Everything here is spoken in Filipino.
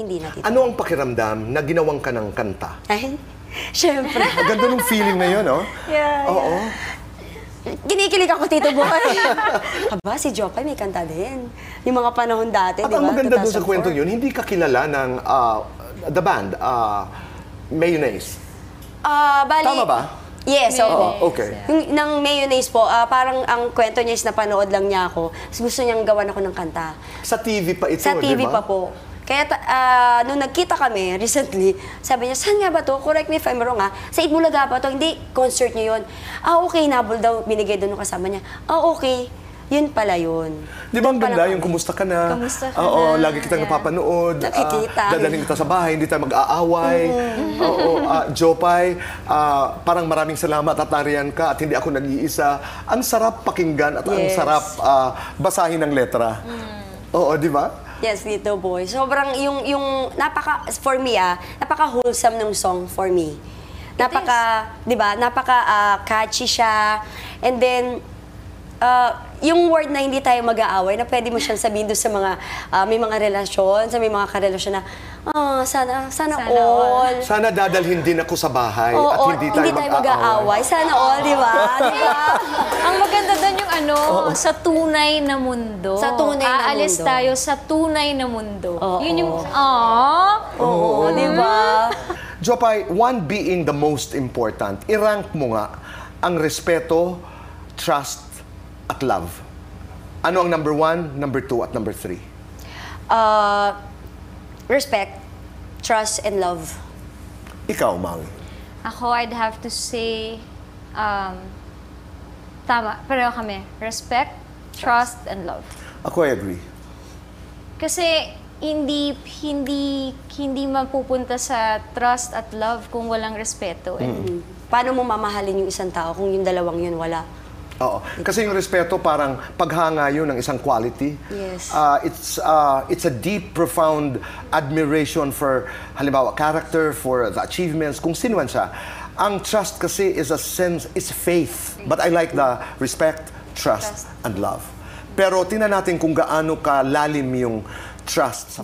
hindi na tito. Ano ang pakiramdam na ginawang ka ng kanta? Ay, syempre. Ang ganda ng feeling na yun, no? Yeah, Oo. Kinikilig ako, Tito Boy. Aba, si Jopay may kanta din. Yung mga panahon dati, At di ba? ang maganda doon sa 2004. kwentong yun, hindi ka kilala ng the band, Mayonnaise. Bali, Tama ba? Yes, oo. Oh, okay. Yung ng Mayonnaise po, parang ang kwento niya is napanood lang niya ako. Tapos gusto niyang gawan ako ng kanta. Sa TV pa ito, Sa TV di pa ba? po. Kaya nung nagkita kami recently, sabi niya, saan nga ba to? Correct me if I'm wrong, ha? Sa Itbulaga ba to? Hindi, concert niyo yun. Okay, nabol daw, binigay doon ng kasama niya. Okay. Yun pala yun. Di ba ang Doon pala ganda yung kami. kumusta ka na? Kamusta ka Oo, na? lagi kitang napapanood. Nakikita. Dadalhin kita sa bahay, hindi tayo mag-aaway. Oo, Jopay, parang maraming salamat at nariyan ka at hindi ako nag-iisa. Ang sarap pakinggan at ang Yes. sarap basahin ng letra. Oo, di ba? Yes, Tito Boy. Sobrang yung for me napaka wholesome ng song for me. Napaka, 'di ba? Napaka catchy siya. And then yung word na hindi tayo mag-aaway, na pwede mo siyang sabihin doon sa mga may mga relasyon, sa may mga karelasyon na sana all. Sana dadalhin din ako sa bahay Oo, at hindi tayo mag-aaway. Sana all, di ba? Di ba? Ang maganda doon yung sa tunay na mundo. Sa tunay na Aalis mundo. tayo sa tunay na mundo. Oo. Yun yung, Oo, di ba? Jopay, one being the most important, i-rank mo nga ang respeto, trust, at love. Ano ang number 1, number 2, at number 3? Respect, trust, and love. Ikaw, Maui. Ako, I'd have to say, tama, pareho kami. Respect, trust, and love. Ako, I agree. Kasi hindi mapupunta sa trust at love kung walang respeto. Paano mo mamahalin yung isang tao kung yung dalawang yun wala? Oo. Kasi yung respeto parang paghanga yun ng isang quality. Yes. It's a deep, profound admiration for, halimbawa, character, for the achievements, kung sino man siya. Ang trust kasi is a sense, is faith. But I like the respect, trust, and love. Pero tingnan natin kung gaano kalalim yung trust sa